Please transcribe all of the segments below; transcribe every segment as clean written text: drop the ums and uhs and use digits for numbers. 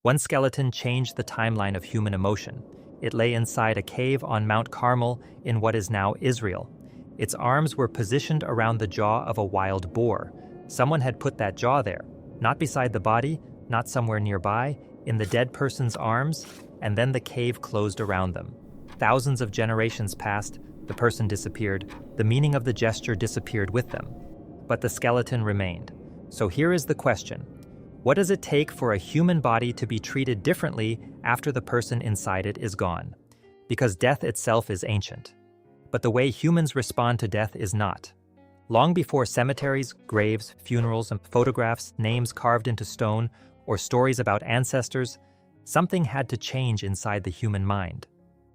One skeleton changed the timeline of human emotion. It lay inside a cave on Mount Carmel in what is now Israel. Its arms were positioned around the jaw of a wild boar. Someone had put that jaw there, not beside the body, not somewhere nearby, in the dead person's arms, and then the cave closed around them. Thousands of generations passed, the person disappeared, the meaning of the gesture disappeared with them. But the skeleton remained. So here is the question. What does it take for a human body to be treated differently after the person inside it is gone? Because death itself is ancient. But the way humans respond to death is not. Long before cemeteries, graves, funerals, and photographs, names carved into stone, or stories about ancestors, something had to change inside the human mind.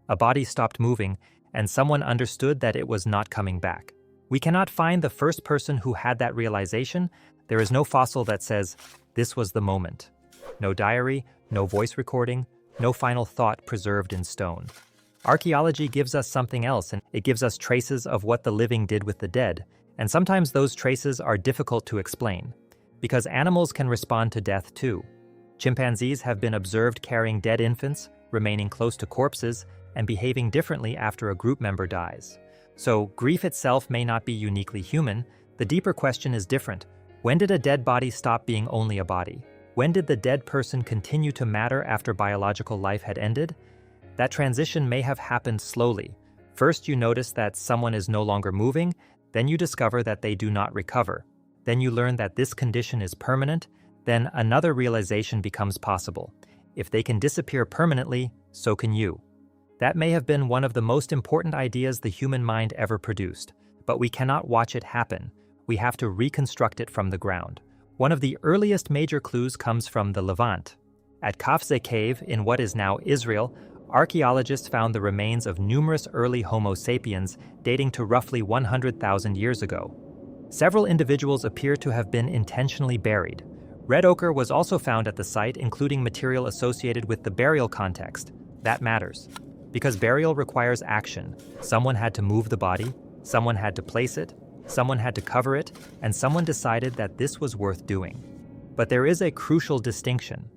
A body stopped moving, and someone understood that it was not coming back. We cannot find the first person who had that realization. There is no fossil that says, "This was the moment." No diary, no voice recording, no final thought preserved in stone. Archaeology gives us something else, and it gives us traces of what the living did with the dead, and sometimes those traces are difficult to explain, because animals can respond to death too. Chimpanzees have been observed carrying dead infants, remaining close to corpses, and behaving differently after a group member dies. So grief itself may not be uniquely human. The deeper question is different. When did a dead body stop being only a body? When did the dead person continue to matter after biological life had ended? That transition may have happened slowly. First, you notice that someone is no longer moving, then you discover that they do not recover. Then you learn that this condition is permanent, then another realization becomes possible. If they can disappear permanently, so can you. That may have been one of the most important ideas the human mind ever produced, but we cannot watch it happen. We have to reconstruct it from the ground. One of the earliest major clues comes from the Levant. At Qafzeh Cave in what is now Israel, archaeologists found the remains of numerous early Homo sapiens dating to roughly 100,000 years ago. Several individuals appear to have been intentionally buried. Red ochre was also found at the site, including material associated with the burial context. That matters. Because burial requires action. Someone had to move the body, someone had to place it, someone had to cover it, and someone decided that this was worth doing. But there is a crucial distinction.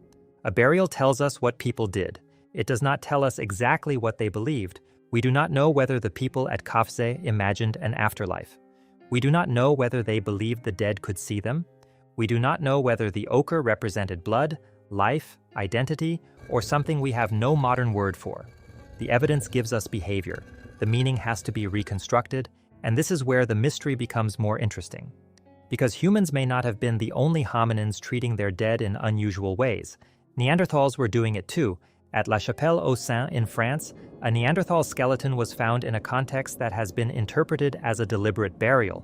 A burial tells us what people did. It does not tell us exactly what they believed. We do not know whether the people at Qafzeh imagined an afterlife. We do not know whether they believed the dead could see them. We do not know whether the ochre represented blood, life, identity, or something we have no modern word for. The evidence gives us behavior. The meaning has to be reconstructed, and this is where the mystery becomes more interesting. Because humans may not have been the only hominins treating their dead in unusual ways. Neanderthals were doing it too. At La Chapelle-aux-Saints in France, a Neanderthal skeleton was found in a context that has been interpreted as a deliberate burial.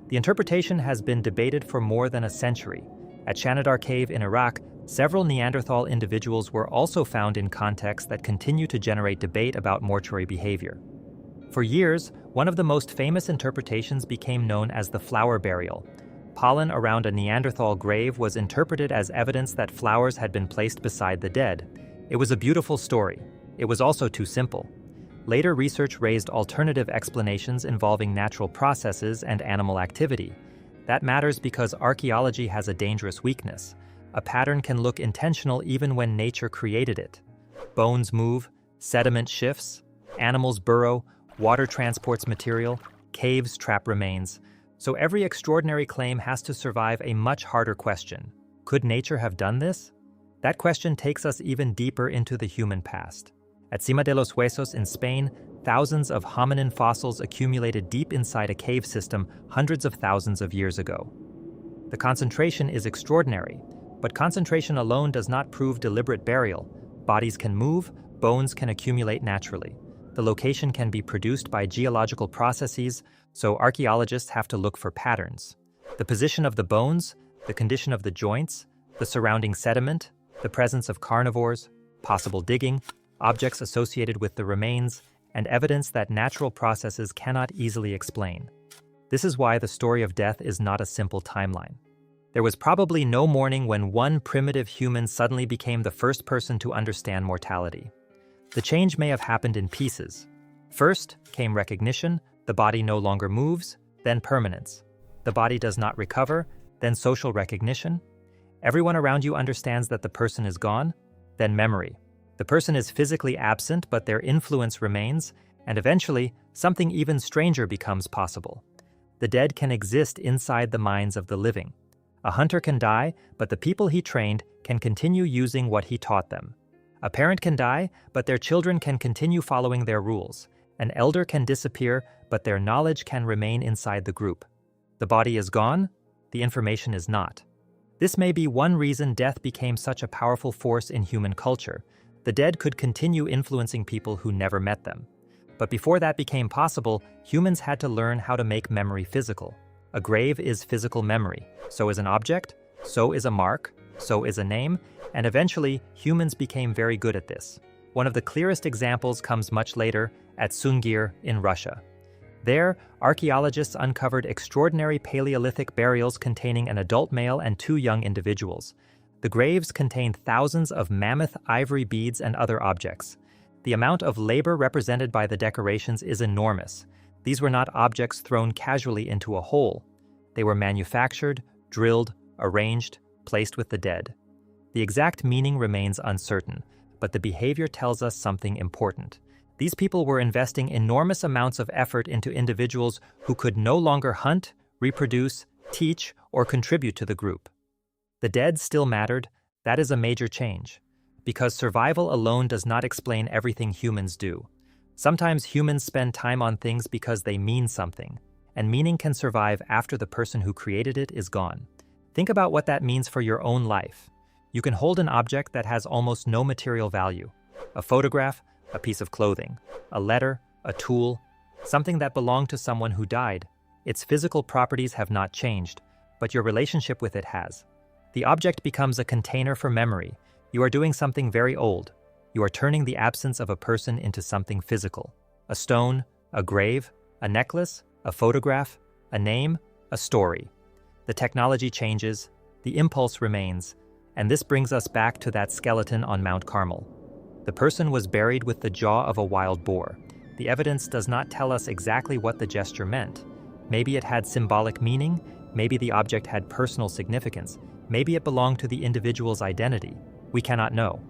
The interpretation has been debated for more than a century. At Shanidar Cave in Iraq, several Neanderthal individuals were also found in contexts that continue to generate debate about mortuary behavior. For years, one of the most famous interpretations became known as the flower burial. Pollen around a Neanderthal grave was interpreted as evidence that flowers had been placed beside the dead. It was a beautiful story. It was also too simple. Later research raised alternative explanations involving natural processes and animal activity. That matters because archaeology has a dangerous weakness. A pattern can look intentional even when nature created it. Bones move, sediment shifts, animals burrow, water transports material, caves trap remains. So every extraordinary claim has to survive a much harder question. Could nature have done this? That question takes us even deeper into the human past. At Sima de los Huesos in Spain, thousands of hominin fossils accumulated deep inside a cave system hundreds of thousands of years ago. The concentration is extraordinary, but concentration alone does not prove deliberate burial. Bodies can move, bones can accumulate naturally. The location can be produced by geological processes, so archaeologists have to look for patterns. The position of the bones, the condition of the joints, the surrounding sediment, the presence of carnivores, possible digging, objects associated with the remains, and evidence that natural processes cannot easily explain. This is why the story of death is not a simple timeline. There was probably no morning when one primitive human suddenly became the first person to understand mortality. The change may have happened in pieces. First came recognition, the body no longer moves, then permanence. The body does not recover, then social recognition. Everyone around you understands that the person is gone, Then memory. The person is physically absent, but their influence remains, and eventually, something even stranger becomes possible. The dead can exist inside the minds of the living. A hunter can die, but the people he trained can continue using what he taught them. A parent can die, but their children can continue following their rules. An elder can disappear, but their knowledge can remain inside the group. The body is gone, the information is not. This may be one reason death became such a powerful force in human culture. The dead could continue influencing people who never met them. But before that became possible, humans had to learn how to make memory physical. A grave is physical memory. So is an object, so is a mark, so is a name, and eventually humans became very good at this. One of the clearest examples comes much later at Sungir in Russia. There, archaeologists uncovered extraordinary Paleolithic burials containing an adult male and 2 young individuals. The graves contained thousands of mammoth ivory beads and other objects. The amount of labor represented by the decorations is enormous. These were not objects thrown casually into a hole. They were manufactured, drilled, arranged, placed with the dead. The exact meaning remains uncertain, but the behavior tells us something important. These people were investing enormous amounts of effort into individuals who could no longer hunt, reproduce, teach, or contribute to the group. The dead still mattered. That is a major change. Because survival alone does not explain everything humans do. Sometimes humans spend time on things because they mean something, and meaning can survive after the person who created it is gone. Think about what that means for your own life. You can hold an object that has almost no material value. A photograph, a piece of clothing, a letter, a tool, something that belonged to someone who died. Its physical properties have not changed, but your relationship with it has. The object becomes a container for memory. You are doing something very old. You are turning the absence of a person into something physical. A stone, a grave, a necklace, a photograph, a name, a story. The technology changes, the impulse remains, and this brings us back to that skeleton on Mount Carmel. The person was buried with the jaw of a wild boar. The evidence does not tell us exactly what the gesture meant. Maybe it had symbolic meaning, maybe the object had personal significance, maybe it belonged to the individual's identity. We cannot know.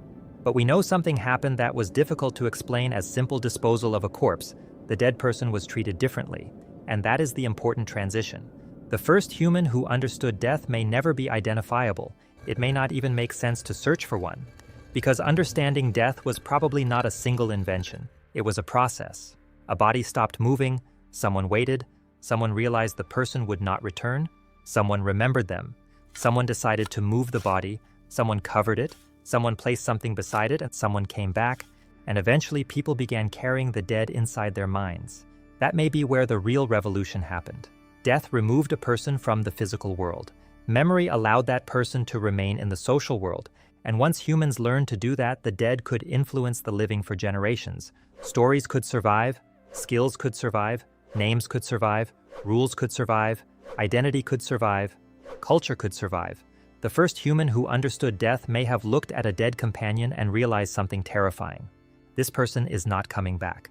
But we know something happened that was difficult to explain as simple disposal of a corpse. The dead person was treated differently, and that is the important transition. The first human who understood death may never be identifiable. It may not even make sense to search for one. Because understanding death was probably not a single invention. It was a process. A body stopped moving, someone waited, someone realized the person would not return, someone remembered them, someone decided to move the body, someone covered it, someone placed something beside it, and someone came back, and eventually people began carrying the dead inside their minds. That may be where the real revolution happened. Death removed a person from the physical world. Memory allowed that person to remain in the social world, and once humans learned to do that, the dead could influence the living for generations. Stories could survive, skills could survive, names could survive, rules could survive, identity could survive, culture could survive. The first human who understood death may have looked at a dead companion and realized something terrifying. This person is not coming back.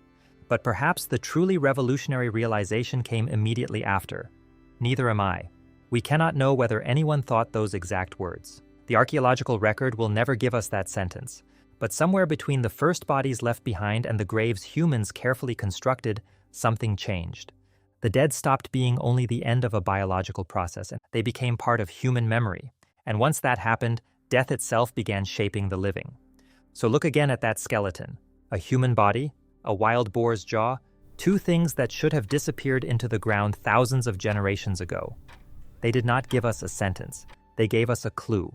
But perhaps the truly revolutionary realization came immediately after. Neither am I. We cannot know whether anyone thought those exact words. The archaeological record will never give us that sentence. But somewhere between the first bodies left behind and the graves humans carefully constructed, something changed. The dead stopped being only the end of a biological process, and they became part of human memory. And once that happened, death itself began shaping the living. So look again at that skeleton. A human body, a wild boar's jaw, 2 things that should have disappeared into the ground thousands of generations ago. They did not give us a sentence. They gave us a clue.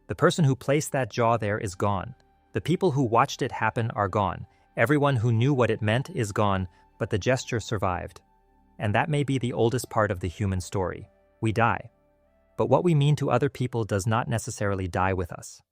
The person who placed that jaw there is gone. The people who watched it happen are gone. Everyone who knew what it meant is gone, but the gesture survived. And that may be the oldest part of the human story. We die. But what we mean to other people does not necessarily die with us.